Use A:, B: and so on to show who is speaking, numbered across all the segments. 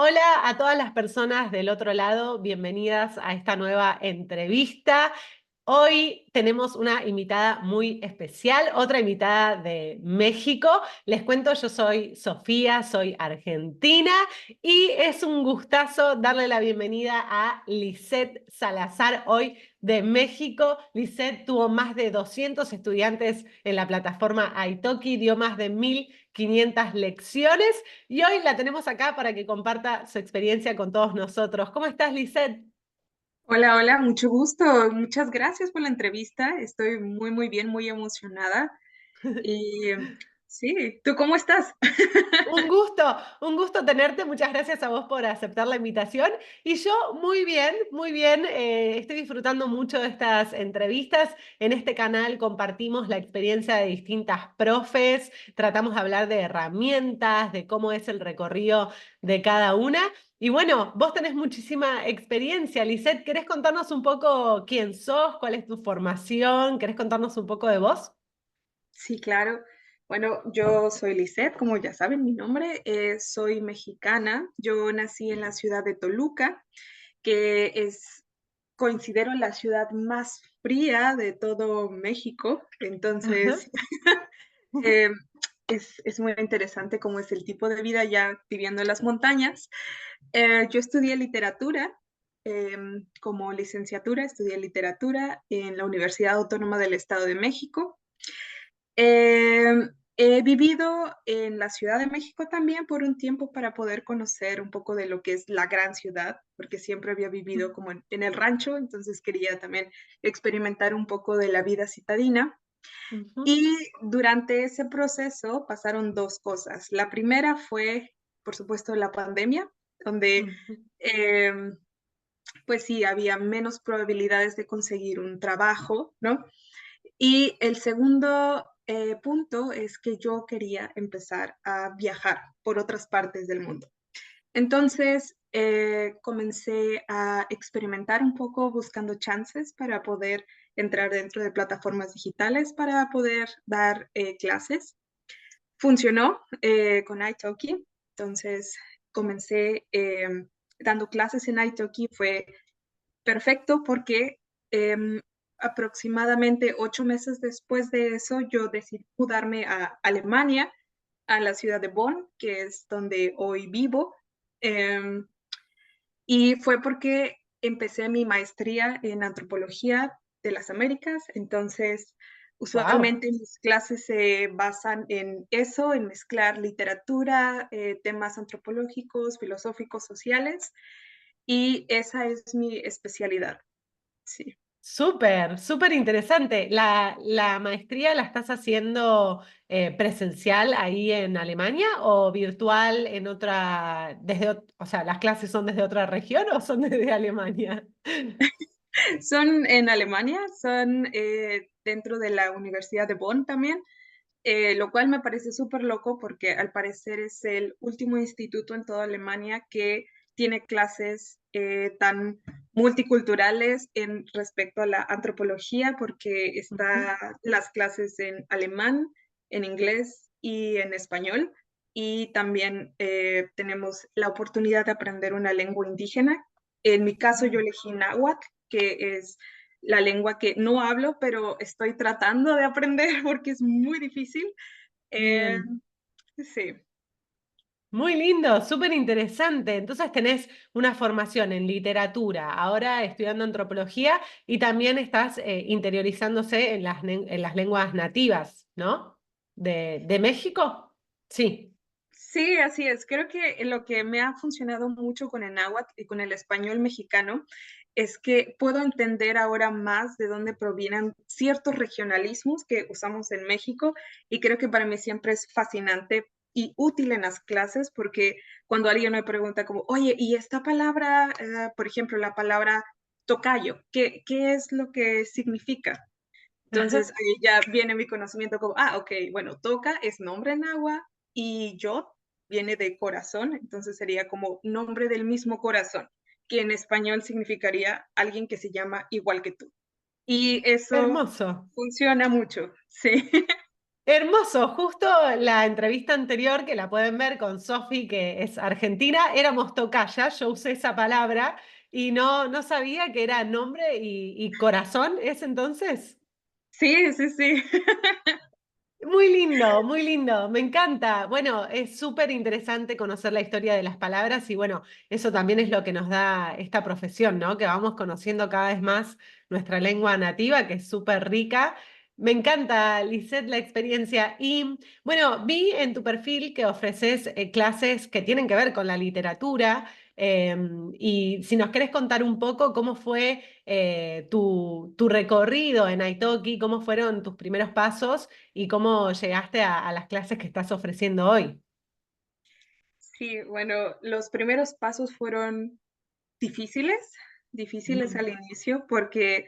A: Hola a todas las personas del otro lado, bienvenidas a esta nueva entrevista. Hoy tenemos una invitada muy especial, otra invitada de México. Les cuento, yo soy Sofía, soy argentina y es un gustazo darle la bienvenida a Lisette Salazar hoy de México. Lisette tuvo más de 200 estudiantes en la plataforma Italki, dio más de 1500 lecciones y hoy la tenemos acá para que comparta su experiencia con todos nosotros. ¿Cómo estás, Lisette?
B: Hola, hola, mucho gusto. Muchas gracias por la entrevista. Estoy muy bien, muy emocionada. Y sí, ¿tú cómo estás?
A: Un gusto tenerte. Muchas gracias a vos por aceptar la invitación. Y yo muy bien, muy bien. Estoy disfrutando mucho de estas entrevistas. En este canal compartimos la experiencia de distintas profes, tratamos de hablar de herramientas, de cómo es el recorrido de cada una. Y bueno, vos tenés muchísima experiencia, Lisette. ¿Querés contarnos un poco quién sos? ¿Cuál es tu formación? ¿Querés contarnos un poco de vos?
B: Sí, claro. Bueno, yo soy Lisette, como ya saben mi nombre. Soy mexicana. Yo nací en la ciudad de Toluca, que es, considero la ciudad más fría de todo México.
A: Ajá.
B: Entonces, eh, es muy interesante cómo es el tipo de vida ya viviendo en las montañas. Yo estudié literatura, como licenciatura, estudié literatura en la Universidad Autónoma del Estado de México. He vivido en la Ciudad de México también por un tiempo para poder conocer un poco de lo que es la gran ciudad, porque siempre había vivido como en el rancho, entonces quería también experimentar un poco de la vida citadina.
A: Ujú,
B: Y durante ese proceso pasaron dos cosas. La primera fue, por supuesto, la pandemia, donde
A: ujú.
B: eh, pues sí, había menos probabilidades de conseguir un trabajo, ¿no? Y el segundo punto es que yo quería empezar a viajar por otras partes del mundo. Entonces, comencé a experimentar un poco buscando chances para poder entrar dentro de plataformas digitales para poder dar clases. Funcionó con Italki, entonces comencé dando clases en Italki, fue perfecto porque aproximadamente 8 meses después de eso yo decidí mudarme a Alemania, a la ciudad de Bonn, que es donde hoy vivo. Eh, y fue porque empecé mi maestría en antropología de las Américas, entonces
A: Wow.
B: usualmente mis clases se basan en eso, en mezclar literatura, temas antropológicos, filosóficos, sociales, y esa es mi especialidad. Sí.
A: Súper, súper interesante. ¿La maestría la estás haciendo presencial ahí en Alemania o virtual en otra, o sea, las clases son desde otra región o son desde Alemania?
B: Son en Alemania, son dentro de la Universidad de Bonn también, lo cual me parece súper loco porque al parecer es el último instituto en toda Alemania que tiene clases tan multiculturales en respecto a la antropología, porque
A: Ujú,
B: está las clases en alemán, en inglés y en español. Y también tenemos la oportunidad de aprender una lengua indígena. En mi caso, yo elegí náhuatl, que es la lengua que no hablo, pero estoy tratando de aprender porque es muy difícil. Eh,
A: bien.
B: sí,
A: Muy lindo, súper interesante. Entonces tenés una formación en literatura, ahora estudiando antropología y también estás interiorizándose en en las lenguas nativas, ¿no? De México. Sí.
B: sí, así es. Creo que lo que me ha funcionado mucho con el náhuatl y con el español mexicano es que puedo entender ahora más de dónde provienen ciertos regionalismos que usamos en México, y creo que para mí siempre es fascinante y útil en las clases porque cuando alguien me pregunta como, oye, ¿y esta palabra, por ejemplo, la palabra tocayo, qué es lo que significa? Entonces
A: Ajá.
B: ahí ya viene mi conocimiento como, ok, bueno, toca es nombre en agua y yo viene de corazón, entonces sería como nombre del mismo corazón, que en español significaría alguien que se llama igual que tú. Y eso
A: Hermoso.
B: funciona mucho, sí.
A: Hermoso, justo la entrevista anterior que la pueden ver con Sofi, que es argentina, éramos tocaya, yo usé esa palabra y no sabía que era nombre y corazón, ¿es entonces?
B: Sí, sí, sí.
A: Muy lindo, me encanta. Bueno, es súper interesante conocer la historia de las palabras y bueno, eso también es lo que nos da esta profesión, ¿no? Que vamos conociendo cada vez más nuestra lengua nativa, que es súper rica. Me encanta, Lisette, la experiencia. Y bueno, vi en tu perfil que ofreces clases que tienen que ver con la literatura. Y si nos querés contar un poco cómo fue tu recorrido en Italki, cómo fueron tus primeros pasos y cómo llegaste a las clases que estás ofreciendo hoy.
B: Sí, bueno, los primeros pasos fueron difíciles, difíciles
A: Mm,
B: al inicio, porque,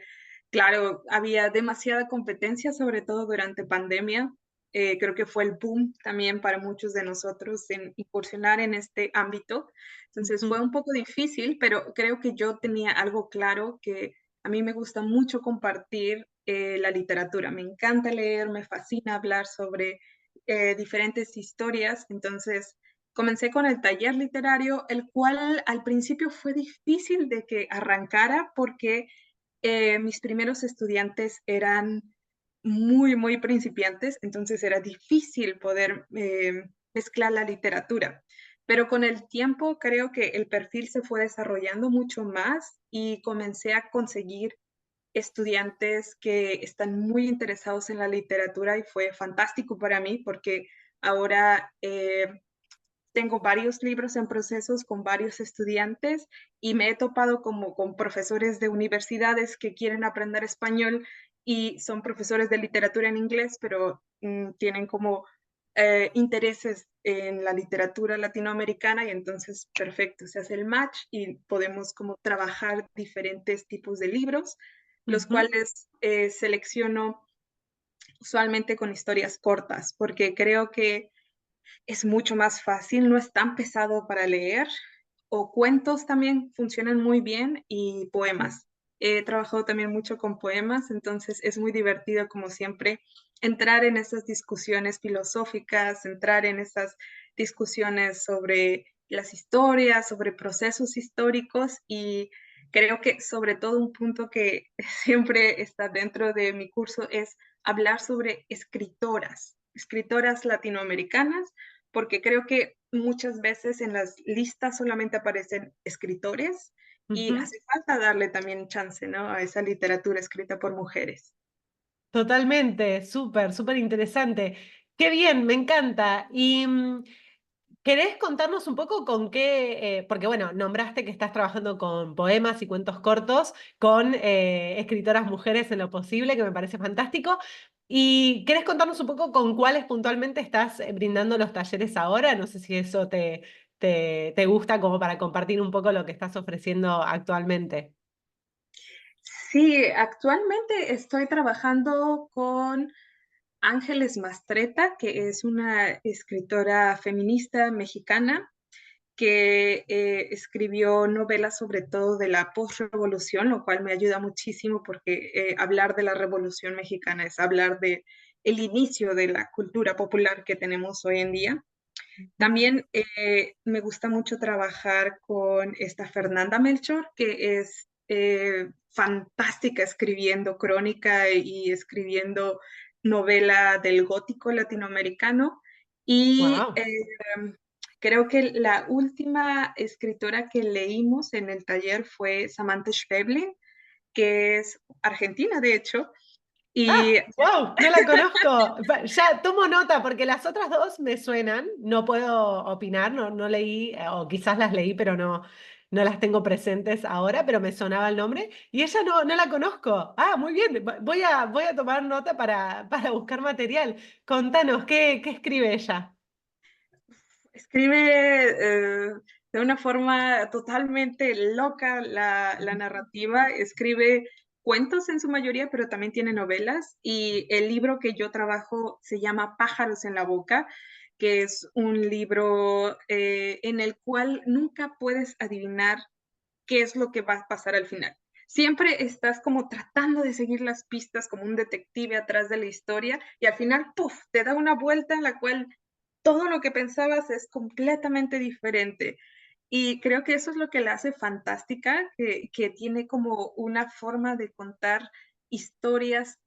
B: claro, había demasiada competencia, sobre todo durante pandemia. Creo que fue el boom también para muchos de nosotros en incursionar en este ámbito. Entonces
A: ujú,
B: fue un poco difícil, pero creo que yo tenía algo claro que a mí me gusta mucho compartir la literatura. Me encanta leer, me fascina hablar sobre diferentes historias. Entonces, comencé con el taller literario, el cual al principio fue difícil de que arrancara porque mis primeros estudiantes eran muy, muy principiantes, entonces era difícil poder mezclar la literatura. Pero con el tiempo creo que el perfil se fue desarrollando mucho más y comencé a conseguir estudiantes que están muy interesados en la literatura y fue fantástico para mí porque ahora tengo varios libros en procesos con varios estudiantes y me he topado como con profesores de universidades que quieren aprender español y son profesores de literatura en inglés, pero tienen como intereses en la literatura latinoamericana y entonces perfecto, se hace el match y podemos como trabajar diferentes tipos de libros, los
A: ujú,
B: cuales selecciono usualmente con historias cortas, porque creo que es mucho más fácil, no es tan pesado para leer, o cuentos también funcionan muy bien y poemas. He trabajado también mucho con poemas, entonces es muy divertido, como siempre, entrar en esas discusiones filosóficas, entrar en esas discusiones sobre las historias, sobre procesos históricos y creo que sobre todo un punto que siempre está dentro de mi curso es hablar sobre escritoras, escritoras latinoamericanas porque creo que muchas veces en las listas solamente aparecen escritores y
A: ujú.
B: hace falta darle también chance, ¿no? A esa literatura escrita por mujeres.
A: Totalmente, súper, súper interesante. Qué bien, me encanta. Y ¿querés contarnos un poco con qué, porque bueno, nombraste que estás trabajando con poemas y cuentos cortos, con escritoras mujeres en lo posible, que me parece fantástico. ¿Y querés contarnos un poco con cuáles puntualmente estás brindando los talleres ahora? No sé si eso te gusta como para compartir un poco lo que estás ofreciendo actualmente.
B: Sí, actualmente estoy trabajando con Ángeles Mastreta, que es una escritora feminista mexicana que escribió novelas sobre todo de la postrevolución, lo cual me ayuda muchísimo porque hablar de la Revolución Mexicana es hablar de el inicio de la cultura popular que tenemos hoy en día. También me gusta mucho trabajar con esta Fernanda Melchor, que es fantástica escribiendo crónica y escribiendo novela del gótico latinoamericano. Y
A: Wow.
B: creo que la última escritora que leímos en el taller fue Samantha Schweblin, que es argentina, de hecho. Y
A: Ah, wow, no la conozco. Ya tomo nota porque las otras dos me suenan, no puedo opinar, no leí, o quizás las leí, pero no las tengo presentes ahora, pero me sonaba el nombre. Y ella no la conozco. Ah, muy bien, voy a tomar nota para buscar material. Contanos, ¿qué escribe ella?
B: escribe de una forma totalmente loca la narrativa, escribe cuentos en su mayoría, pero también tiene novelas. Y el libro que yo trabajo se llama Pájaros en la boca, que es un libro en el cual nunca puedes adivinar qué es lo que va a pasar al final. siempre estás como tratando de seguir las pistas como un detective atrás de la historia y al final, ¡puf!, te da una vuelta en la cual todo lo que pensabas es completamente diferente. Y creo que eso es lo que la hace fantástica, que tiene como una forma de contar historias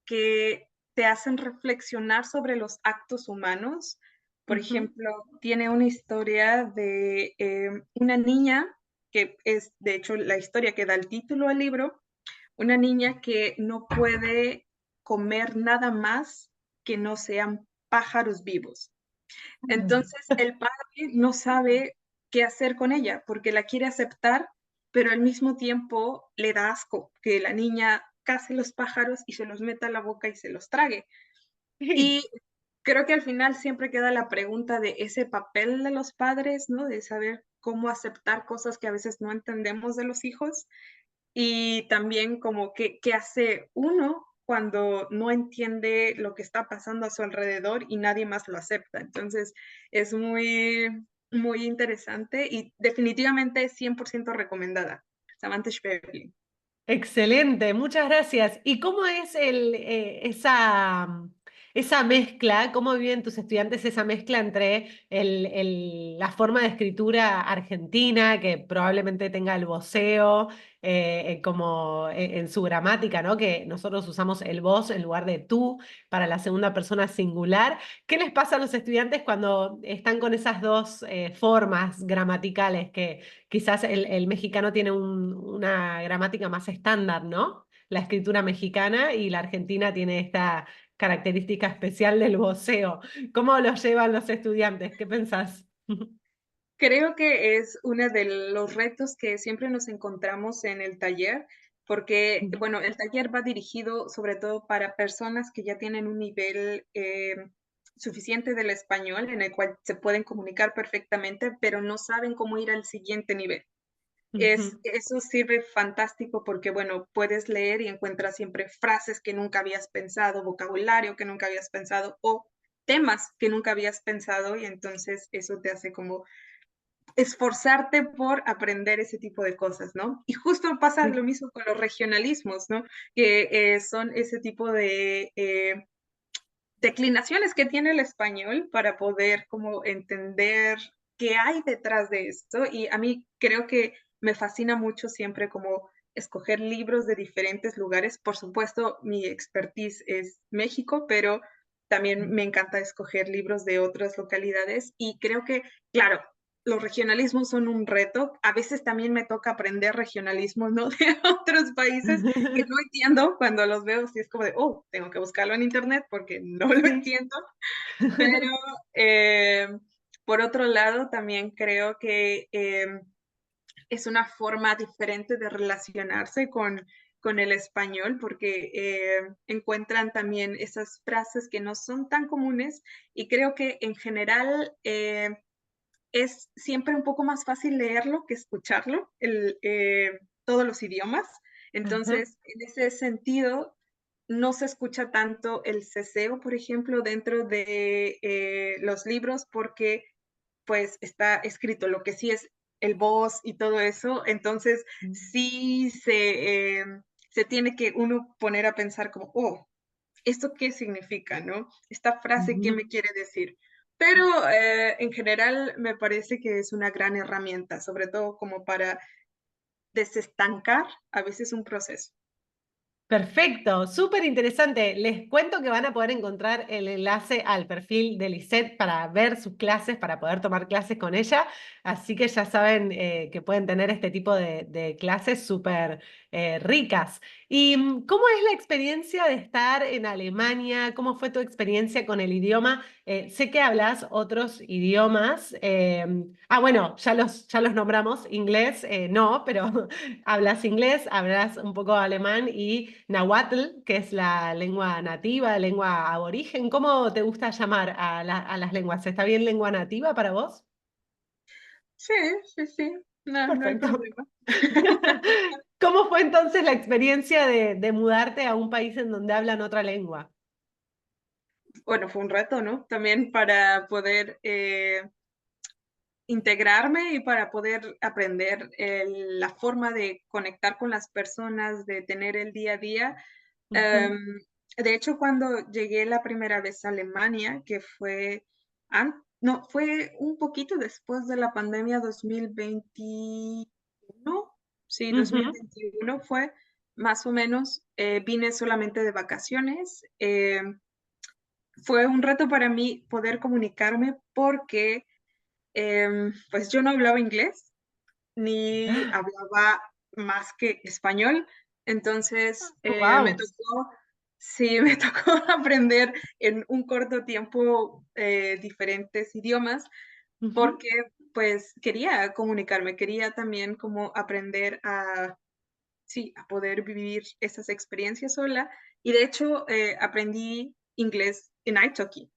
B: que te hacen reflexionar sobre los actos humanos. Por
A: Ujú.
B: ejemplo, tiene una historia de una niña, que es de hecho la historia que da el título al libro, una niña que no puede comer nada más que no sean pájaros vivos. Entonces, el padre no sabe qué hacer con ella, porque la quiere aceptar, pero al mismo tiempo le da asco que la niña case los pájaros y se los meta a la boca y se los trague.
A: Sí.
B: Y creo que al final siempre queda la pregunta de ese papel de los padres, ¿no? De saber cómo aceptar cosas que a veces no entendemos de los hijos y también como qué hace uno cuando no entiende lo que está pasando a su alrededor y nadie más lo acepta. Entonces, es muy interesante y definitivamente 100% recomendada. Samantha Schweblin.
A: Excelente, muchas gracias. ¿Y cómo es esa mezcla, cómo viven tus estudiantes esa mezcla entre la forma de escritura argentina, que probablemente tenga el voceo, como en su gramática, ¿no? Que nosotros usamos el vos en lugar de tú para la segunda persona singular? ¿Qué les pasa a los estudiantes cuando están con esas dos formas gramaticales que quizás el mexicano tiene una gramática más estándar, ¿no? La escritura mexicana, y la argentina tiene esta característica especial del voceo? ¿Cómo lo llevan los estudiantes? ¿Qué pensás?
B: Creo que es uno de los retos que siempre nos encontramos en el taller, porque, bueno, el taller va dirigido sobre todo para personas que ya tienen un nivel suficiente del español en el cual se pueden comunicar perfectamente, pero no saben cómo ir al siguiente nivel.
A: Ujú,
B: Eso sirve fantástico porque, bueno, puedes leer y encuentras siempre frases que nunca habías pensado, vocabulario que nunca habías pensado o temas que nunca habías pensado y entonces eso te hace como esforzarte por aprender ese tipo de cosas, ¿no? Y justo pasa lo
A: sí.
B: mismo con los regionalismos, ¿no? Que son ese tipo de declinaciones que tiene el español para poder como entender qué hay detrás de esto. Y a mí creo que me fascina mucho siempre como escoger libros de diferentes lugares. Por supuesto, mi expertise es México, pero también me encanta escoger libros de otras localidades y creo que, claro, los regionalismos son un reto. A veces también me toca aprender regionalismos, ¿no? De otros países que no entiendo cuando los veo, si es como de, oh, tengo que buscarlo en internet porque no lo
A: Sí.
B: entiendo, pero eh, por otro lado, también creo que es una forma diferente de relacionarse con el español porque encuentran también esas frases que no son tan comunes y creo que en general es siempre un poco más fácil leerlo que escucharlo, todos los idiomas.
A: Ajá.
B: Entonces, en ese sentido, no se escucha tanto el ceseo, por ejemplo, dentro de los libros, porque pues está escrito lo que sí es el voz y todo eso. Entonces, sí se tiene que uno poner a pensar como, oh, ¿esto qué significa, no? Esta frase, ¿qué
A: Ujú.
B: me quiere decir? Pero en general me parece que es una gran herramienta, sobre todo como para desestancar a veces un proceso.
A: Perfecto, súper interesante. Les cuento que van a poder encontrar el enlace al perfil de Lisette para ver sus clases, para poder tomar clases con ella. Así que ya saben que pueden tener este tipo de clases súper ricas. ¿Y cómo es la experiencia de estar en Alemania? ¿Cómo fue tu experiencia con el idioma? Sé que hablas otros idiomas. Bueno, ya los nombramos. Inglés, no, pero hablas inglés, hablas un poco alemán y náhuatl, que es la lengua nativa, lengua aborigen. ¿Cómo te gusta llamar a las lenguas? ¿Está bien lengua nativa para vos?
B: Sí, sí, sí, no, no hay
A: Perfecto.
B: problema.
A: ¿Cómo fue entonces la experiencia de mudarte a un país en donde hablan otra lengua?
B: Bueno, fue un reto, ¿no? También para poder integrarme y para poder aprender la forma de conectar con las personas, de tener el día a día.
A: Ujú,
B: Em, de hecho, cuando llegué la primera vez a Alemania, que fue, no, fue un poquito después de la pandemia 2021, sí,
A: ujú.
B: 2021 fue más o menos, vine solamente de vacaciones. Fue un reto para mí poder comunicarme porque pues yo no hablaba inglés ni hablaba más que español. Entonces, me
A: Wow.
B: tocó, sí, me tocó aprender en un corto tiempo diferentes idiomas porque pues quería comunicarme, quería también como aprender a, sí, a poder vivir esas experiencias sola. Y de hecho, aprendí inglés en Italki.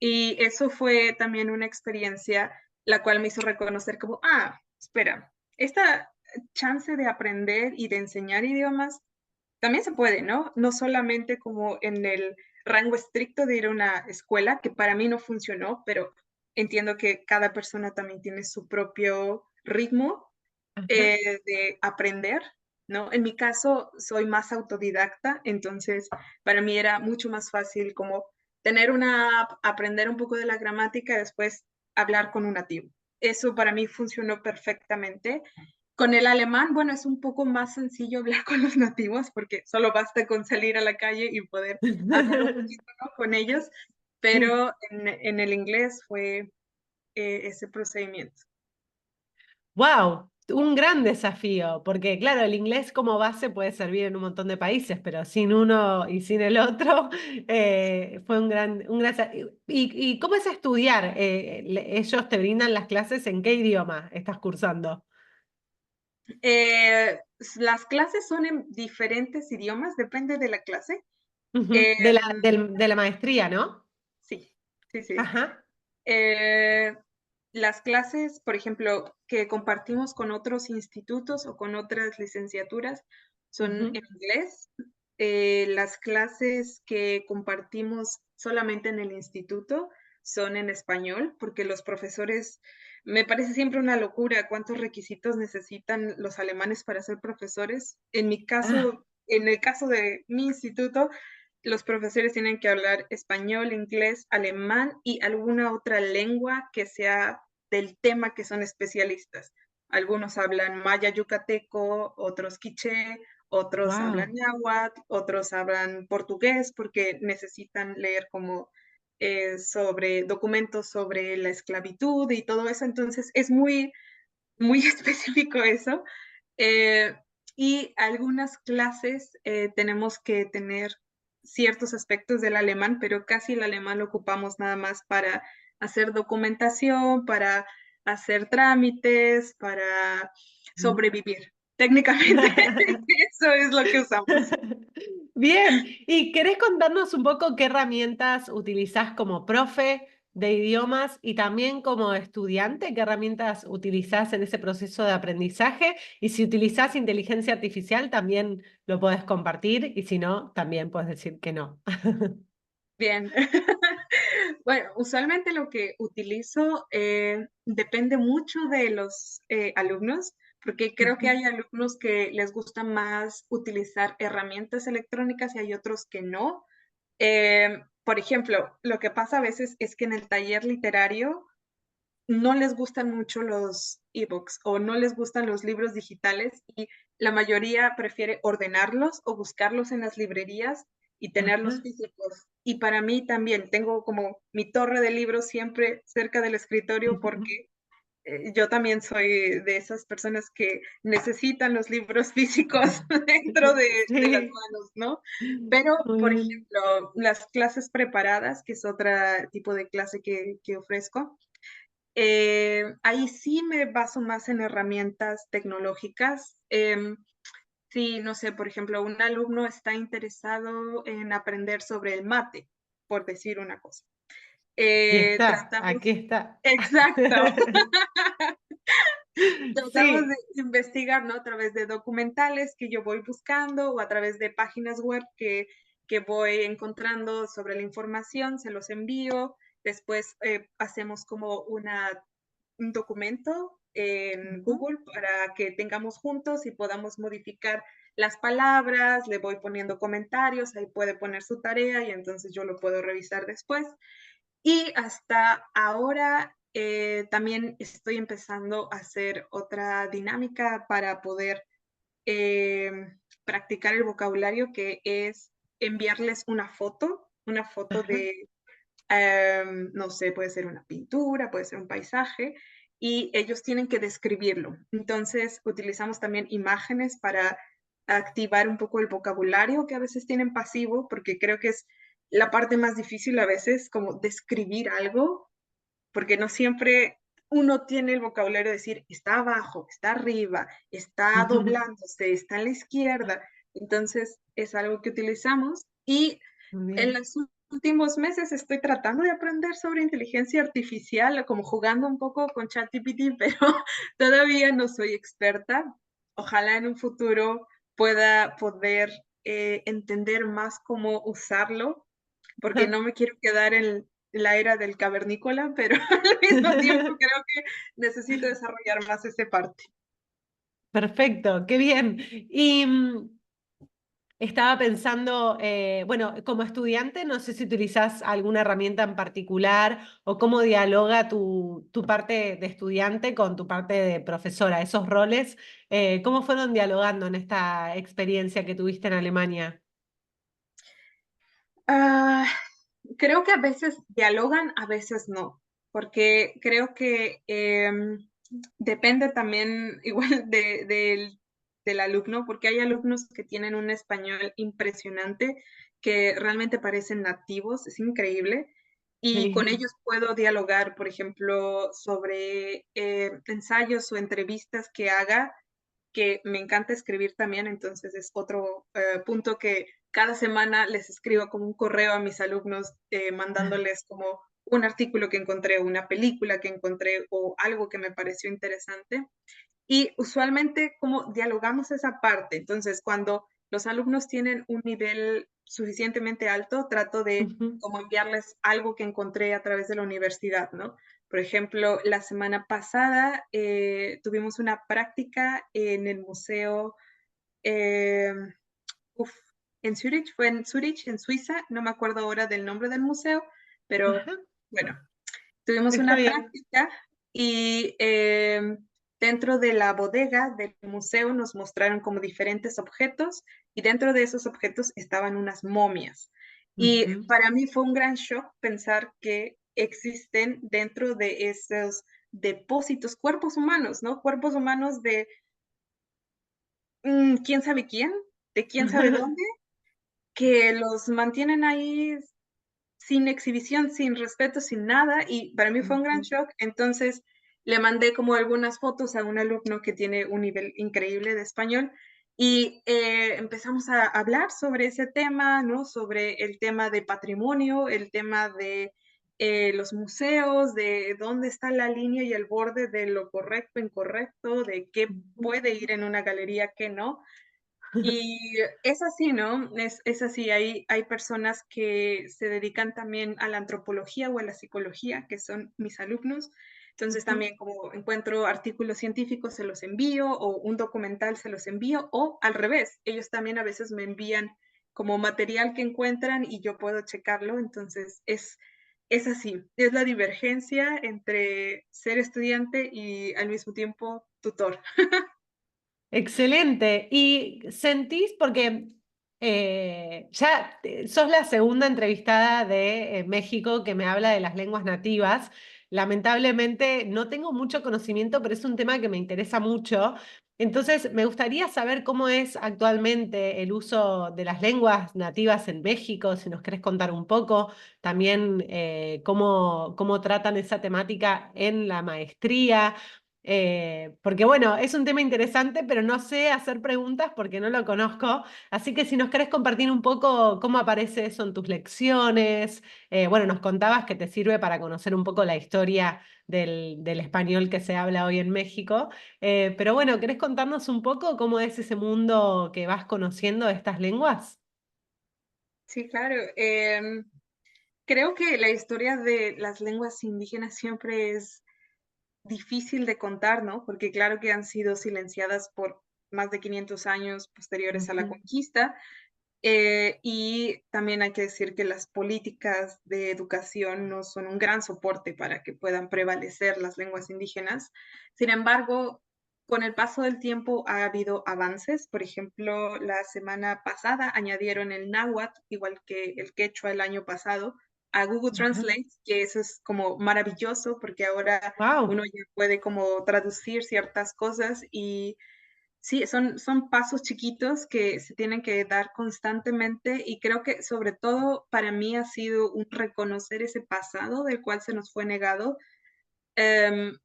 B: Y eso fue también una experiencia la cual me hizo reconocer como, espera, esta chance de aprender y de enseñar idiomas también se puede, ¿no? No solamente como en el rango estricto de ir a una escuela, que para mí no funcionó, pero entiendo que cada persona también tiene su propio ritmo
A: Ajá.
B: de aprender, ¿no? En mi caso, soy más autodidacta, entonces para mí era mucho más fácil como tener una app, aprender un poco de la gramática y después hablar con un nativo. Eso para mí funcionó perfectamente. Con el alemán, bueno, es un poco más sencillo hablar con los nativos porque solo basta con salir a la calle y poder hablar un poquito, ¿no?, con ellos,
A: Sí.
B: pero en el inglés fue ese procedimiento.
A: Wow, un gran desafío, porque claro, el inglés como base puede servir en un montón de países, pero sin uno y sin el otro, fue ¿Y cómo es estudiar? ¿Ellos te brindan las clases en qué idioma estás cursando?
B: Las clases son en diferentes idiomas, depende de la clase.
A: Ujú,
B: Em,
A: de la maestría, ¿no?
B: sí, sí, sí.
A: Ajá.
B: Eh, las clases, por ejemplo, que compartimos con otros institutos o con otras licenciaturas son
A: Ujú,
B: en inglés. Las clases que compartimos solamente en el instituto son en español, porque los profesores, me parece siempre una locura cuántos requisitos necesitan los alemanes para ser profesores. En mi
A: ah,
B: caso, en el caso de mi instituto, los profesores tienen que hablar español, inglés, alemán y alguna otra lengua que sea del tema que son especialistas. Algunos hablan maya yucateco, otros quiché, otros hablan
A: wow.
B: náhuatl, otros hablan portugués porque necesitan leer como sobre documentos sobre la esclavitud y todo eso. Entonces es muy, muy específico eso. Eh, y algunas clases tenemos que tener ciertos aspectos del alemán, pero casi el alemán lo ocupamos nada más para hacer documentación, para hacer trámites, para sobrevivir. Técnicamente, eso es lo que usamos.
A: Bien, ¿y querés contarnos un poco qué herramientas utilizás como profe de idiomas y también como estudiante? ¿Qué herramientas utilizás en ese proceso de aprendizaje? Y si utilizás inteligencia artificial, también lo podés compartir y si no, también puedes decir que no.
B: Bien. Bueno, usualmente lo que utilizo depende mucho de los alumnos, porque creo que
A: Ujú,
B: hay alumnos que les gusta más utilizar herramientas electrónicas y hay otros que no. Por ejemplo, lo que pasa a veces es que en el taller literario no les gustan mucho los ebooks o no les gustan los libros digitales y la mayoría prefiere ordenarlos o buscarlos en las librerías y tenerlos
A: ajá.
B: físicos. Y para mí también tengo como mi torre de libros siempre cerca del escritorio porque yo también soy de esas personas que necesitan los libros físicos dentro de las
A: Sí,
B: manos, ¿no? Pero,
A: muy
B: por
A: bien.
B: ejemplo, las clases preparadas, que es otro tipo de clase que ofrezco, ahí sí me baso más en herramientas tecnológicas. Si, no sé, por ejemplo, un alumno está interesado en aprender sobre el mate, por decir una cosa. Tratamos,
A: Aquí está.
B: exacto, tratamos de
A: Sí.
B: investigar, ¿no? A través de documentales que yo voy buscando o a través de páginas web que voy encontrando sobre la información, se los envío. Después hacemos como una un documento en
A: Ujú.
B: Google para que tengamos juntos y podamos modificar las palabras, le voy poniendo comentarios, ahí puede poner su tarea y entonces yo lo puedo revisar después. Y hasta ahora también estoy empezando a hacer otra dinámica para poder eh, practicar el vocabulario, que es enviarles una foto
A: Ajá.
B: de, no sé, puede ser una pintura, puede ser un paisaje, y ellos tienen que describirlo. Entonces, utilizamos también imágenes para activar un poco el vocabulario que a veces tienen pasivo, porque creo que es la parte más difícil a veces, como describir algo, porque no siempre uno tiene el vocabulario de decir, está abajo, está arriba, está doblándose, está a la izquierda. Entonces, es algo que utilizamos y
A: Muy
B: en
A: bien.
B: los últimos meses estoy tratando de aprender sobre inteligencia artificial, como jugando un poco con ChatGPT, pero todavía no soy experta. Ojalá en un futuro pueda poder entender más cómo usarlo, porque no me quiero quedar en la era del cavernícola, pero al mismo tiempo creo que necesito desarrollar más esa parte.
A: Perfecto, qué bien. Y estaba pensando, bueno, como estudiante, no sé si utilizás alguna herramienta en particular o cómo dialoga tu parte de estudiante con tu parte de profesora, esos roles, ¿cómo fueron dialogando en esta experiencia que tuviste en Alemania?
B: Ah, creo que a veces dialogan, a veces no, porque creo que depende también igual del alumno, porque hay alumnos que tienen un español impresionante, que realmente parecen nativos, es increíble, y con
A: Sí.
B: ellos puedo dialogar, por ejemplo, sobre ensayos o entrevistas que haga, que me encanta escribir también, entonces es otro punto que cada semana les escribo como un correo a mis alumnos mandándoles como un artículo que encontré, una película que encontré o algo que me pareció interesante. Y usualmente como dialogamos esa parte, entonces cuando los alumnos tienen un nivel suficientemente alto, trato de
A: Ujú.
B: como enviarles algo que encontré a través de la universidad, ¿no? Por ejemplo, la semana pasada tuvimos una práctica en el museo, eh, uf, en Zurich, fue en Zurich, en Suiza, no me acuerdo ahora del nombre del museo, pero
A: Ajá,
B: bueno, tuvimos
A: está
B: una
A: bien.
B: práctica y dentro de la bodega del museo nos mostraron como diferentes objetos y dentro de esos objetos estaban unas momias. Y
A: Ujú.
B: para mí fue un gran shock pensar que existen dentro de esos depósitos cuerpos humanos, ¿no? Cuerpos humanos de quién sabe quién, de quién sabe dónde, que los mantienen ahí sin exhibición, sin respeto, sin nada, y para mí fue un gran
A: Ujú.
B: shock. Entonces le mandé como algunas fotos a un alumno que tiene un nivel increíble de español y empezamos a hablar sobre ese tema, ¿no? Sobre el tema de patrimonio, el tema de los museos, de dónde está la línea y el borde de lo correcto, incorrecto, de qué
A: Ujú.
B: puede ir en una galería, qué no. Y es así, ¿no? Es así. Hay personas que se dedican también a la antropología o a la psicología, que son mis alumnos. Entonces
A: Ujú.
B: también como encuentro artículos científicos, se los envío, o un documental se los envío, o al revés, ellos también a veces me envían como material que encuentran y yo puedo checarlo. Entonces es así, es la divergencia entre ser estudiante y al mismo tiempo tutor.
A: Excelente. ¿Y sentís, porque ya sos la segunda entrevistada de México que me habla de las lenguas nativas? Lamentablemente no tengo mucho conocimiento, pero es un tema que me interesa mucho. Entonces, me gustaría saber cómo es actualmente el uso de las lenguas nativas en México, si nos querés contar un poco, también cómo tratan esa temática en la maestría. Porque bueno, es un tema interesante, pero no sé hacer preguntas porque no lo conozco. Así que si nos querés compartir un poco cómo aparece eso en tus lecciones. Bueno, nos contabas que te sirve para conocer un poco la historia del español que se habla hoy en México. Pero bueno, ¿querés contarnos un poco cómo es ese mundo que vas conociendo de estas lenguas?
B: Sí, claro. Creo que la historia de las lenguas indígenas siempre es difícil de contar, ¿no? Porque claro que han sido silenciadas por más de 500 años posteriores a la
A: Ujú.
B: conquista. Y también hay que decir que las políticas de educación no son un gran soporte para que puedan prevalecer las lenguas indígenas. Sin embargo, con el paso del tiempo ha habido avances. Por ejemplo, la semana pasada añadieron el náhuatl, igual que el quechua el año pasado, a Google Translate, que eso es como maravilloso porque ahora
A: Wow.
B: uno ya puede como traducir ciertas cosas y sí, son pasos chiquitos que se tienen que dar constantemente y creo que sobre todo para mí ha sido un reconocer ese pasado del cual se nos fue negado, em,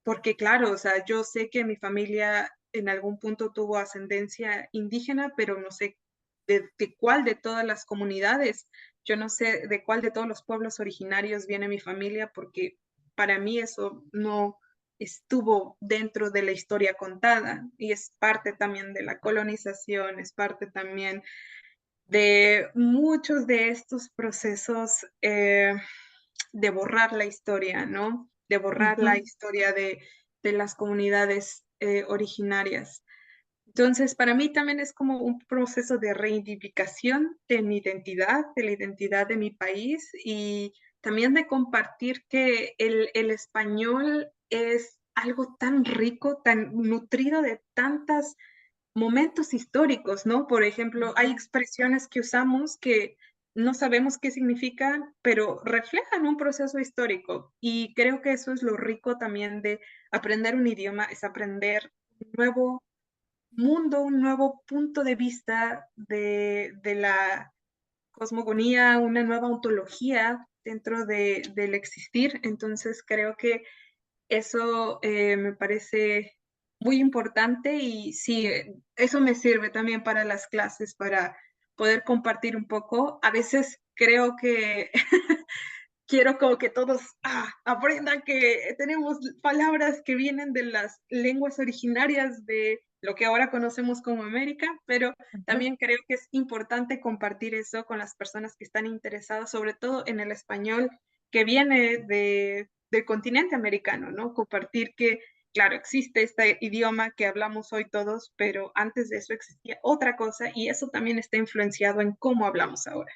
B: porque claro, o sea, yo sé que mi familia en algún punto tuvo ascendencia indígena, pero no sé de cuál de todas las comunidades, yo no sé de cuál de todos los pueblos originarios viene mi familia, porque para mí eso no estuvo dentro de la historia contada y es parte también de la colonización, es parte también de muchos de estos procesos de borrar la historia, ¿no? De borrar la
A: Ujú.
B: historia de las comunidades originarias. Entonces, para mí también es como un proceso de reivindicación de mi identidad, de la identidad de mi país y también de compartir que el español es algo tan rico, tan nutrido de tantos momentos históricos, ¿no? Por ejemplo, hay
A: Ujú.
B: expresiones que usamos que no sabemos qué significan, pero reflejan un proceso histórico. Y creo que eso es lo rico también de aprender un idioma, es aprender un nuevo mundo, un nuevo punto de vista de la cosmogonía, una nueva ontología dentro del existir. Entonces creo que eso me parece muy importante y sí, eso me sirve también para las clases, para poder compartir un poco. A veces creo que quiero como que todos aprendan que tenemos palabras que vienen de las lenguas originarias de lo que ahora conocemos como América, pero
A: Ujú.
B: también creo que es importante compartir eso con las personas que están interesadas, sobre todo en el español que viene del continente americano, ¿no? Compartir que, claro, existe este idioma que hablamos hoy todos, pero antes de eso existía otra cosa y eso también está influenciado en cómo hablamos ahora.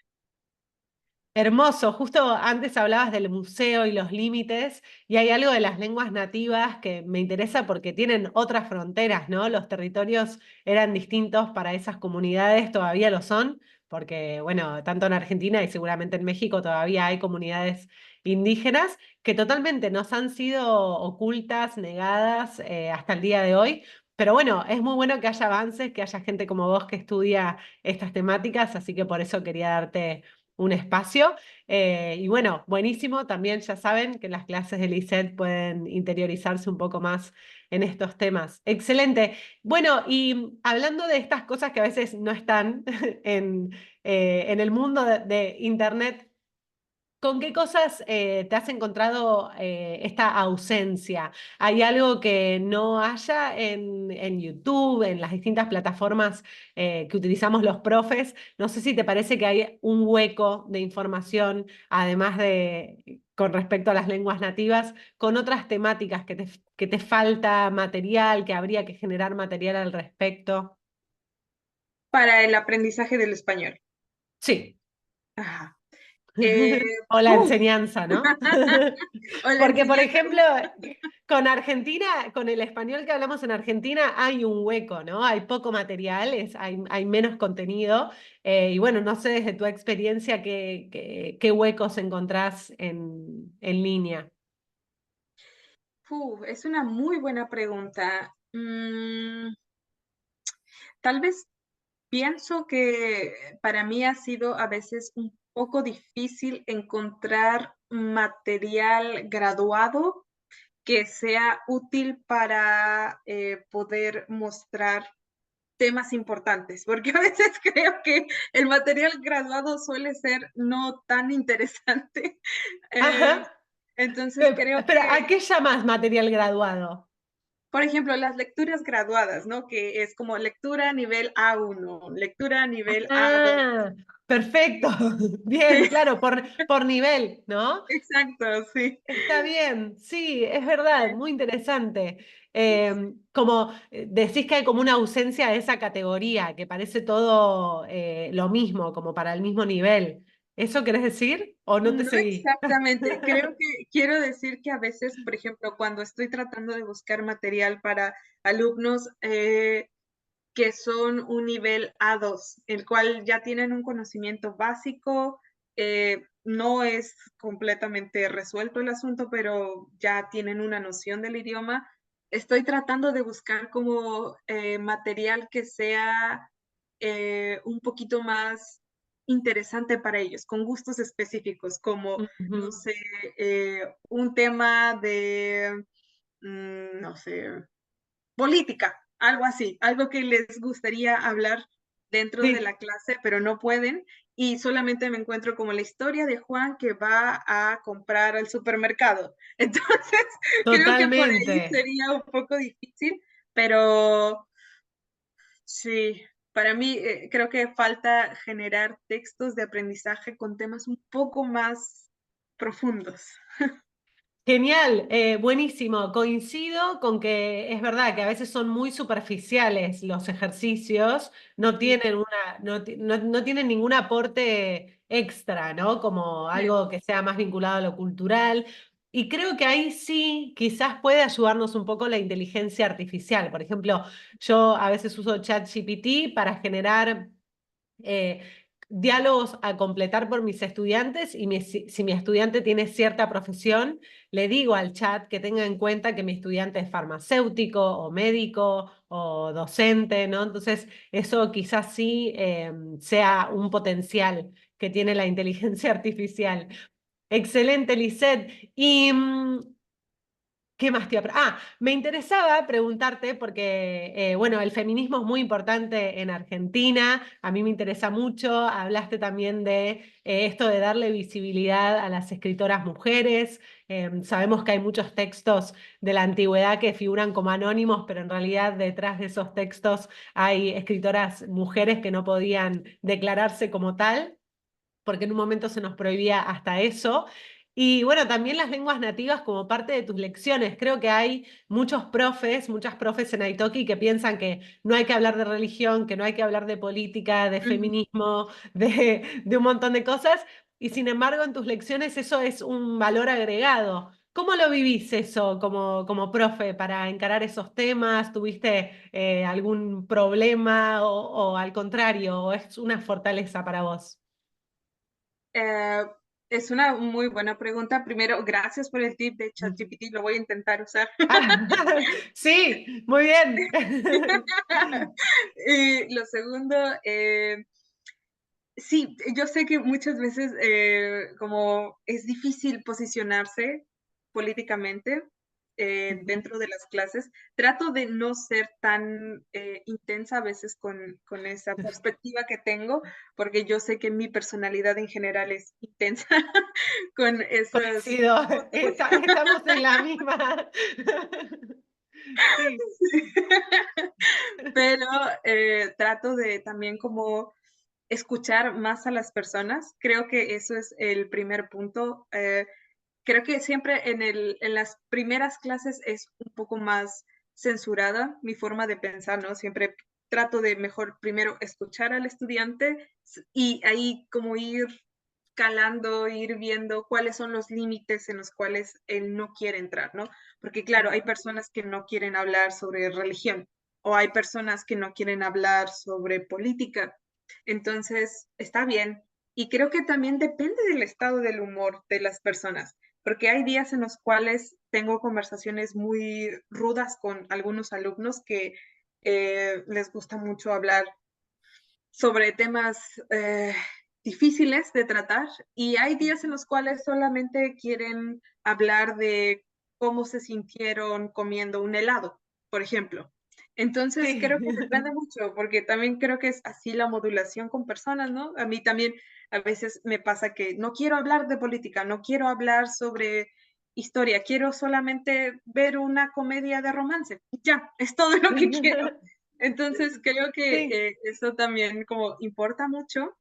A: Hermoso, justo antes hablabas del museo y los límites, y hay algo de las lenguas nativas que me interesa porque tienen otras fronteras, ¿no? Los territorios eran distintos para esas comunidades, todavía lo son, porque, bueno, tanto en Argentina y seguramente en México todavía hay comunidades indígenas que totalmente nos han sido ocultas, negadas, hasta el día de hoy. Pero bueno, es muy bueno que haya avances, que haya gente como vos que estudia estas temáticas, así que por eso quería darte un espacio. Y bueno, buenísimo. También ya saben que las clases de Lisette pueden interiorizarse un poco más en estos temas. Excelente. Bueno, y hablando de estas cosas que a veces no están en el mundo de Internet, ¿con qué cosas te has encontrado esta ausencia? ¿Hay algo que no haya en YouTube, en las distintas plataformas que utilizamos los profes? No sé si te parece que hay un hueco de información, además de con respecto a las lenguas nativas, con otras temáticas que te falta material, que habría que generar material al respecto.
B: Para el aprendizaje del español.
A: Sí.
B: Ajá. Eh,
A: O la
B: uf,
A: enseñanza, ¿no?
B: o la
A: Porque, por
B: enseñanza,
A: ejemplo, con Argentina, con el español que hablamos en Argentina, hay un hueco, ¿no? Hay poco material, hay menos contenido. Y bueno, no sé desde tu experiencia qué huecos encontrás en línea.
B: es una muy buena pregunta. Tal vez pienso que para mí ha sido a veces un poco difícil encontrar material graduado que sea útil para poder mostrar temas importantes, porque a veces creo que el material graduado suele ser no tan interesante. Eh,
A: Ajá.
B: entonces creo
A: Espera, ¿a
B: que
A: qué llamas material graduado?
B: por ejemplo, las lecturas graduadas, ¿no? Que es como lectura nivel A1, lectura nivel A2.
A: Ah, perfecto. Bien, claro, por nivel, ¿no?
B: Exacto, sí.
A: Está bien, sí, es verdad, muy interesante. Como decís que hay como una ausencia de esa categoría, que parece todo lo mismo, como para el mismo nivel. ¿Eso querés decir o no te
B: No
A: seguí?
B: exactamente. Creo que quiero decir que a veces, por ejemplo, cuando estoy tratando de buscar material para alumnos que son un nivel A2, el cual ya tienen un conocimiento básico, no es completamente resuelto el asunto, pero ya tienen una noción del idioma. Estoy tratando de buscar como material que sea un poquito más interesante para ellos, con gustos específicos, como, no
A: Ujú.
B: sé, un tema de, no sé, política, algo así, algo que les gustaría hablar dentro de
A: Sí,
B: la clase, pero no pueden, y solamente me encuentro como la historia de Juan que va a comprar al supermercado. Entonces, creo que por ahí
A: totalmente.
B: sería un poco difícil, pero sí, para mí creo que falta generar textos de aprendizaje con temas un poco más profundos.
A: Genial, buenísimo. Coincido con que es verdad que a veces son muy superficiales los ejercicios, no
B: Sí,
A: tienen no tienen ningún aporte extra, ¿no? Como
B: sí.
A: algo que sea más vinculado a lo cultural. Y creo que ahí sí quizás puede ayudarnos un poco la inteligencia artificial. Por ejemplo, yo a veces uso ChatGPT para generar eh, diálogos a completar por mis estudiantes y si mi estudiante tiene cierta profesión, le digo al chat que tenga en cuenta que mi estudiante es farmacéutico o médico o docente, ¿no? Entonces, eso quizás sí sea un potencial que tiene la inteligencia artificial. Excelente, Lisette. Y ¿qué más te iba a me interesaba preguntarte, porque, bueno, el feminismo es muy importante en Argentina, a mí me interesa mucho, hablaste también de esto de darle visibilidad a las escritoras mujeres, sabemos que hay muchos textos de la antigüedad que figuran como anónimos, pero en realidad detrás de esos textos hay escritoras mujeres que no podían declararse como tal porque en un momento se nos prohibía hasta eso. Y bueno, también las lenguas nativas como parte de tus lecciones. Creo que hay muchos profes, muchas profes en Italki que piensan que no hay que hablar de religión, que no hay que hablar de política, de
B: Ujú.
A: feminismo, de un montón de cosas. Y sin embargo, en tus lecciones eso es un valor agregado. ¿Cómo lo vivís eso como profe para encarar esos temas? ¿Tuviste algún problema o al contrario, o es una fortaleza para vos?
B: Eh, es una muy buena pregunta. Primero, gracias por el tip de
A: Mm.
B: ChatGPT, lo voy a intentar usar.
A: Ah, sí, muy bien.
B: Y lo segundo, sí, yo sé que muchas veces como es difícil posicionarse políticamente
A: Ujú.
B: dentro de las clases, trato de no ser tan intensa a veces con esa perspectiva que tengo, porque yo sé que mi personalidad en general es intensa con esos
A: Coincido,
B: puntos.
A: estamos en la misma. Sí,
B: Pero trato de también como escuchar más a las personas. Creo que eso es el primer punto. Creo que siempre en las primeras clases es un poco más censurada mi forma de pensar, ¿no? Siempre trato de mejor primero escuchar al estudiante y ahí como ir calando, ir viendo cuáles son los límites en los cuales él no quiere entrar, ¿no? Porque claro, hay personas que no quieren hablar sobre religión o hay personas que no quieren hablar sobre política. Entonces, está bien. Y creo que también depende del estado del humor de las personas, porque hay días en los cuales tengo conversaciones muy rudas con algunos alumnos que les gusta mucho hablar sobre temas difíciles de tratar y hay días en los cuales solamente quieren hablar de cómo se sintieron comiendo un helado, por ejemplo. Entonces,
A: sí.
B: creo que depende mucho, porque también creo que es así la modulación con personas, ¿no? A mí también a veces me pasa que no quiero hablar de política, no quiero hablar sobre historia, quiero solamente ver una comedia de romance, ya, es todo lo que quiero. Entonces creo que
A: Sí.
B: eso también como importa mucho.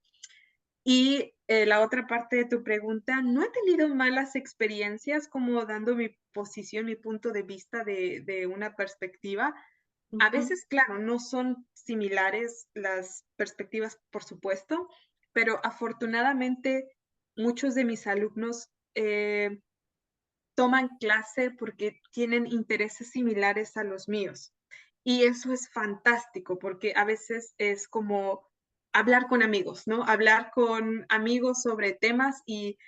B: Y la otra parte de tu pregunta, no he tenido malas experiencias como dando mi posición, mi punto de vista de una perspectiva. A
A: Ujú.
B: veces, claro, no son similares las perspectivas, por supuesto, pero afortunadamente muchos de mis alumnos toman clase porque tienen intereses similares a los míos. Y eso es fantástico porque a veces es como hablar con amigos, ¿no? Hablar con amigos sobre temas y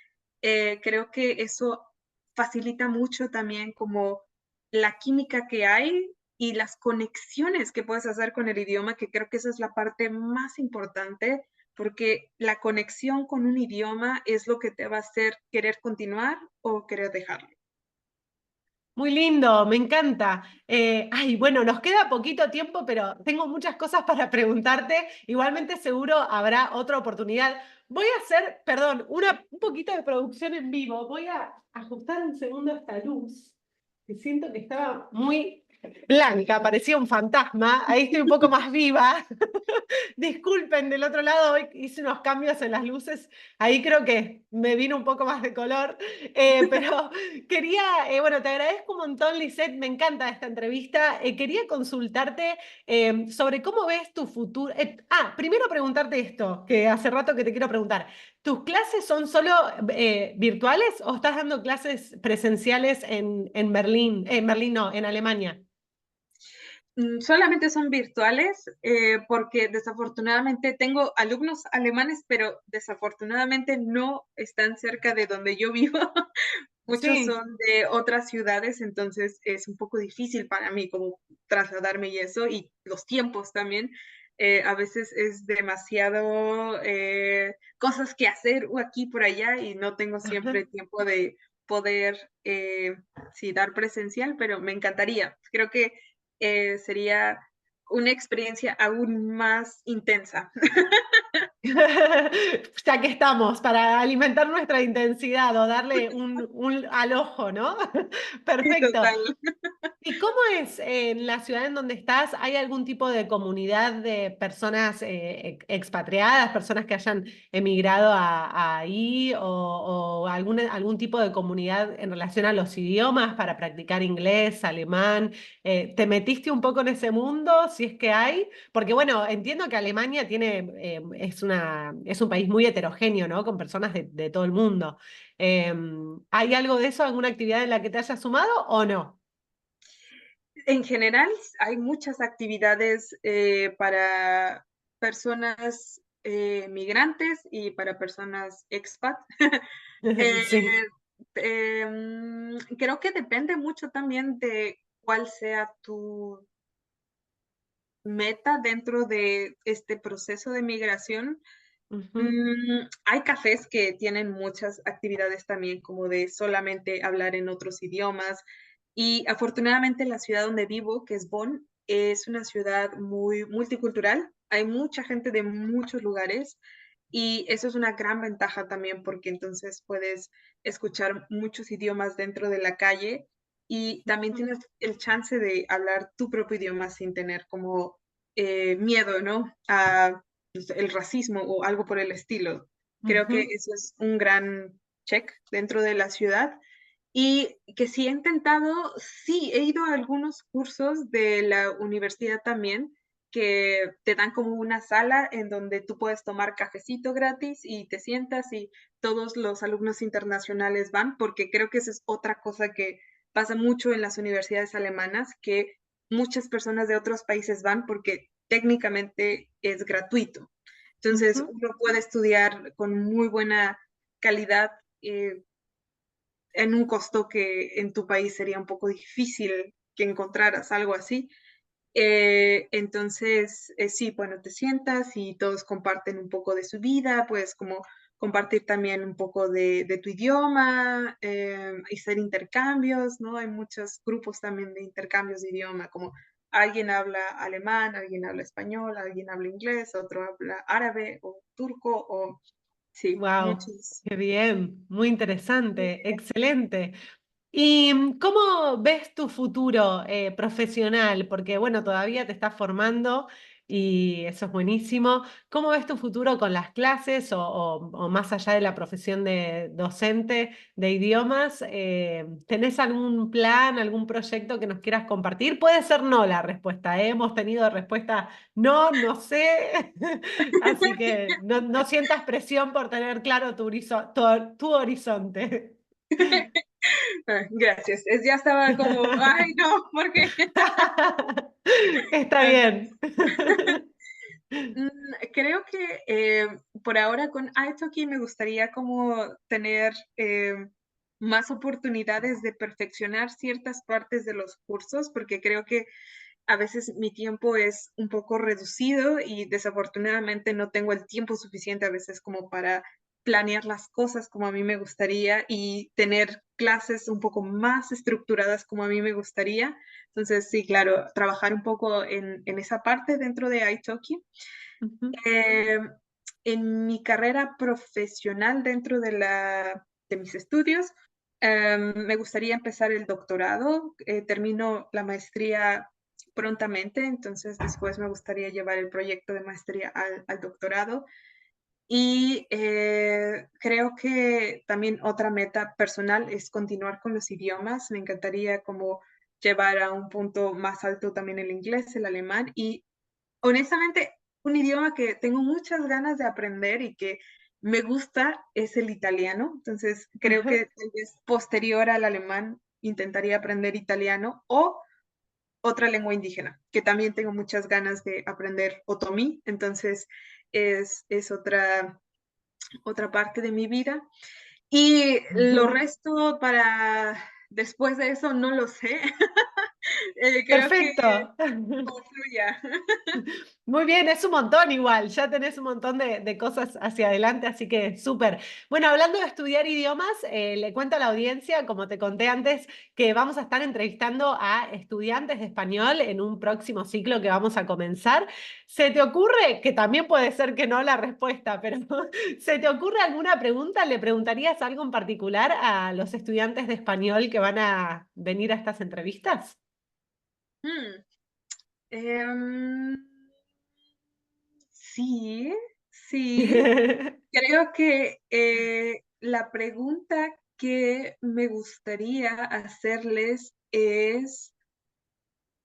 B: creo que eso facilita mucho también como la química que hay y las conexiones que puedes hacer con el idioma, que creo que esa es la parte más importante, porque la conexión con un idioma es lo que te va a hacer querer continuar o querer dejarlo.
A: Muy lindo, me encanta. Ay, bueno, nos queda poquito tiempo, pero tengo muchas cosas para preguntarte. Igualmente seguro habrá otra oportunidad. Voy a hacer, perdón, un poquito de producción en vivo. Voy a ajustar un segundo esta luz, que siento que estaba muy blanca, parecía un fantasma. Ahí estoy un poco más viva. Disculpen, del otro lado hoy hice unos cambios en las luces. Ahí creo que me vino un poco más de color. Pero quería, bueno, te agradezco un montón, Lisette, me encanta esta entrevista. Quería consultarte sobre cómo ves tu futuro. Primero preguntarte esto, que hace rato que te quiero preguntar. ¿Tus clases son solo virtuales o estás dando clases presenciales en Berlín? En Berlín no, en Alemania.
B: Solamente son virtuales porque desafortunadamente tengo alumnos alemanes, pero desafortunadamente no están cerca de donde yo vivo. Muchos
A: Sí.
B: son de otras ciudades, entonces es un poco difícil para mí como trasladarme y eso, y los tiempos también. A veces es demasiado cosas que hacer aquí por allá y no tengo siempre tiempo de poder sí, dar presencial, pero me encantaría. Creo que sería una experiencia aún más intensa.
A: Ya que estamos, para alimentar nuestra intensidad o darle un al ojo, ¿no?
B: Sí,
A: Perfecto.
B: total.
A: ¿Y cómo es en la ciudad en donde estás? ¿Hay algún tipo de comunidad de personas expatriadas, personas que hayan emigrado ahí o algún tipo de comunidad en relación a los idiomas para practicar inglés, alemán? ¿Te metiste un poco en ese mundo, si es que hay? Porque bueno, entiendo que Alemania es un país muy heterogéneo, ¿no? Con personas de todo el mundo. ¿Hay algo de eso, alguna actividad en la que te hayas sumado o no?
B: En general, hay muchas actividades para personas migrantes y para personas expat. Eh,
A: Sí.
B: creo que depende mucho también de cuál sea tu meta dentro de este proceso de migración.
A: Ujú,
B: Hay cafés que tienen muchas actividades también, como de solamente hablar en otros idiomas. Y afortunadamente la ciudad donde vivo, que es Bonn, es una ciudad muy multicultural. Hay mucha gente de muchos lugares y eso es una gran ventaja también porque entonces puedes escuchar muchos idiomas dentro de la calle y también
A: ujú,
B: tienes el chance de hablar tu propio idioma sin tener como miedo, ¿no? A el racismo o algo por el estilo. Creo que
A: ujú,
B: eso es un gran check dentro de la ciudad. Y que sí he intentado, sí, he ido a algunos cursos de la universidad también, que te dan como una sala en donde tú puedes tomar cafecito gratis y te sientas y todos los alumnos internacionales van, porque creo que esa es otra cosa que pasa mucho en las universidades alemanas, que muchas personas de otros países van porque técnicamente es gratuito. Entonces,
A: ujú.
B: uno puede estudiar con muy buena calidad en un costo que en tu país sería un poco difícil que encontraras algo así. Entonces, sí, bueno, te sientas y todos comparten un poco de su vida, pues como compartir también un poco de tu idioma, hacer intercambios, ¿no? Hay muchos grupos también de intercambios de idioma, como alguien habla alemán, alguien habla español, alguien habla inglés, otro habla árabe o turco, o sí,
A: Wow,
B: muchos.
A: qué bien, muy interesante, excelente. ¿Y cómo ves tu futuro profesional? Porque bueno, todavía te estás formando y eso es buenísimo. ¿Cómo ves tu futuro con las clases o más allá de la profesión de docente de idiomas? ¿Tenés algún plan, algún proyecto que nos quieras compartir? Puede ser no la respuesta, ¿eh? Hemos tenido respuesta no, no sé. Así que no sientas presión por tener claro tu horizonte.
B: Gracias. Ya estaba como, ay, no, porque
A: Está bien.
B: Mm, creo que por ahora con italki me gustaría como tener más oportunidades de perfeccionar ciertas partes de los cursos, porque creo que a veces mi tiempo es un poco reducido y desafortunadamente no tengo el tiempo suficiente a veces como para planear las cosas como a mí me gustaría y tener clases un poco más estructuradas como a mí me gustaría. Entonces, sí, claro, trabajar un poco en esa parte dentro de italki.
A: Ujú.
B: Eh, en mi carrera profesional dentro de mis estudios, me gustaría empezar el doctorado. Termino la maestría prontamente, entonces después me gustaría llevar el proyecto de maestría al doctorado. Y creo que también otra meta personal es continuar con los idiomas. Me encantaría como llevar a un punto más alto también el inglés, el alemán y honestamente, un idioma que tengo muchas ganas de aprender y que me gusta es el italiano. Entonces, creo que tal vez posterior al alemán intentaría aprender italiano o otra lengua indígena, que también tengo muchas ganas de aprender otomí. Entonces, es otra parte de mi vida. Y lo resto para después de eso no lo sé. Creo que
A: Perfecto.
B: como fluya.
A: Muy bien, es un montón igual, ya tenés un montón de cosas hacia adelante, así que súper. Bueno, hablando de estudiar idiomas, le cuento a la audiencia, como te conté antes, que vamos a estar entrevistando a estudiantes de español en un próximo ciclo que vamos a comenzar. ¿Se te ocurre, que también puede ser que no la respuesta, pero ¿se te ocurre alguna pregunta? ¿Le preguntarías algo en particular a los estudiantes de español que van a venir a estas entrevistas?
B: Hmm. Em, sí, sí. Creo que la pregunta que me gustaría hacerles es,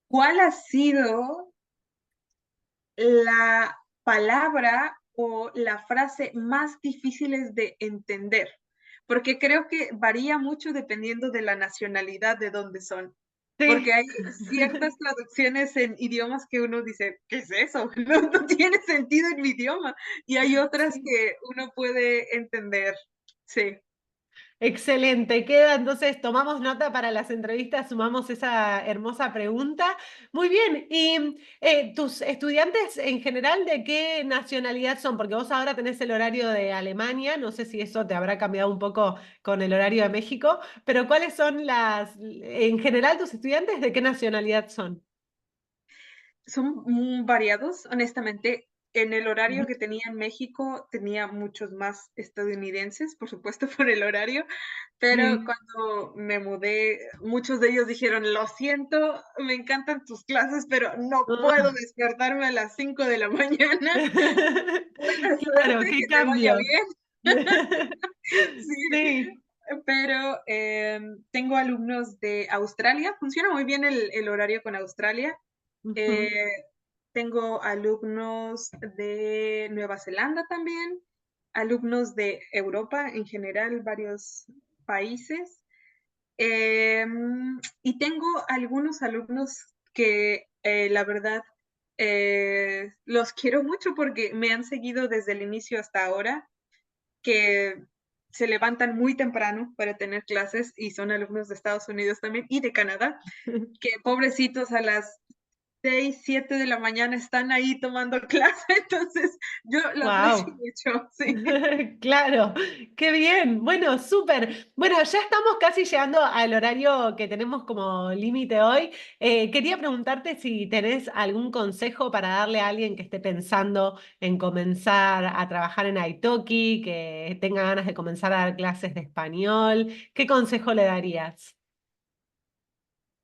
B: ¿cuál ha sido la palabra o la frase más difíciles de entender? Porque creo que varía mucho dependiendo de la nacionalidad de dónde son. Porque
A: Sí.
B: hay ciertas traducciones en idiomas que uno dice, ¿qué es eso? No tiene sentido en mi idioma. Y hay otras
A: Sí.
B: que uno puede entender. Sí.
A: Excelente, queda entonces, tomamos nota para las entrevistas, sumamos esa hermosa pregunta. Muy bien, y tus estudiantes en general, ¿de qué nacionalidad son? Porque vos ahora tenés el horario de Alemania, no sé si eso te habrá cambiado un poco con el horario de México, pero ¿cuáles son en general tus estudiantes, de qué nacionalidad son?
B: Son variados, honestamente. En el horario
A: Ujú.
B: que tenía en México tenía muchos más estadounidenses, por supuesto, por el horario, pero
A: Sí.
B: cuando me mudé, muchos de ellos dijeron, lo siento, me encantan tus clases, pero no puedo
A: Ah.
B: despertarme a las 5 de la mañana. Buena
A: Claro,
B: suerte,
A: qué
B: que te vaya
A: cambio.
B: bien. Sí,
A: Sí.
B: pero tengo alumnos de Australia, funciona muy bien el horario con Australia. Eh,
A: Ujú.
B: tengo alumnos de Nueva Zelanda también, alumnos de Europa en general, varios países. Y tengo algunos alumnos que la verdad los quiero mucho porque me han seguido desde el inicio hasta ahora, que se levantan muy temprano para tener clases y son alumnos de Estados Unidos también y de Canadá, que pobrecitos a las 6, 7 de la mañana están ahí tomando clase, entonces yo lo aprecio
A: Wow.
B: mucho, sí.
A: Claro, qué bien. Bueno, súper. Bueno, ya estamos casi llegando al horario que tenemos como límite hoy. Quería preguntarte si tenés algún consejo para darle a alguien que esté pensando en comenzar a trabajar en Italki, que tenga ganas de comenzar a dar clases de español. ¿Qué consejo le darías?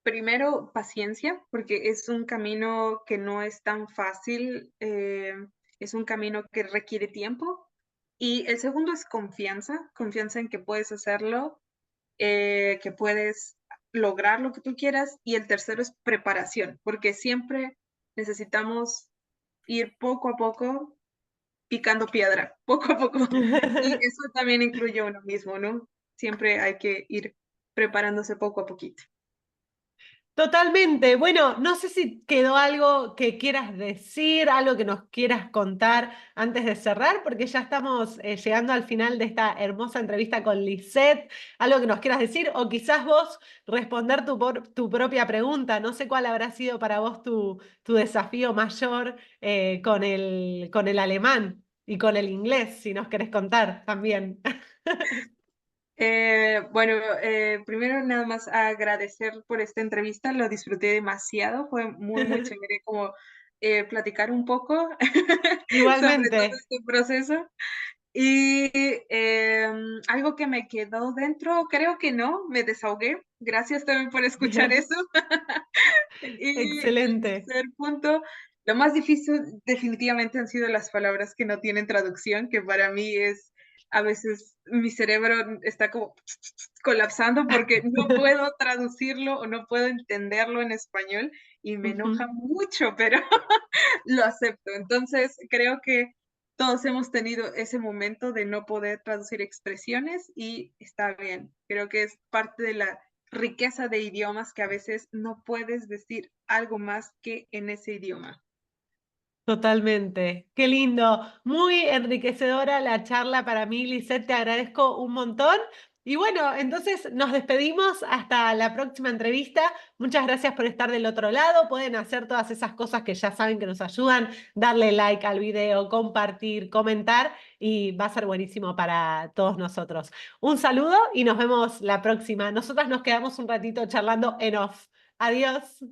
B: primero, paciencia, porque es un camino que no es tan fácil, es un camino que requiere tiempo. Y el segundo es confianza, confianza en que puedes hacerlo, que puedes lograr lo que tú quieras. Y el tercero es preparación, porque siempre necesitamos ir poco a poco picando piedra, poco a poco. Y eso también incluye uno mismo, ¿no? Siempre hay que ir preparándose poco a poquito.
A: Totalmente. Bueno, no sé si quedó algo que quieras decir, algo que nos quieras contar antes de cerrar, porque ya estamos llegando al final de esta hermosa entrevista con Lisette. Algo que nos quieras decir, o quizás vos responder tu propia pregunta. No sé cuál habrá sido para vos tu desafío mayor con el alemán y con el inglés, si nos querés contar también.
B: Bueno, primero nada más agradecer por esta entrevista, lo disfruté demasiado, fue muy, muy chévere como platicar un poco sobre todo
A: Igualmente.
B: este proceso. Y algo que me quedó dentro, creo que no, me desahogué. Gracias también por escuchar eso. Y el
A: Excelente.
B: tercer punto, lo más difícil definitivamente han sido las palabras que no tienen traducción, que para mí es, a veces mi cerebro está como colapsando porque no puedo traducirlo o no puedo entenderlo en español y me enoja
A: Ujú.
B: mucho, pero lo acepto. Entonces, creo que todos hemos tenido ese momento de no poder traducir expresiones y está bien. Creo que es parte de la riqueza de idiomas que a veces no puedes decir algo más que en ese idioma.
A: Totalmente. Qué lindo. Muy enriquecedora la charla para mí, Lisette. Te agradezco un montón. Y bueno, entonces nos despedimos hasta la próxima entrevista. Muchas gracias por estar del otro lado. Pueden hacer todas esas cosas que ya saben que nos ayudan, darle like al video, compartir, comentar y va a ser buenísimo para todos nosotros. Un saludo y nos vemos la próxima. Nosotras nos quedamos un ratito charlando en off. Adiós.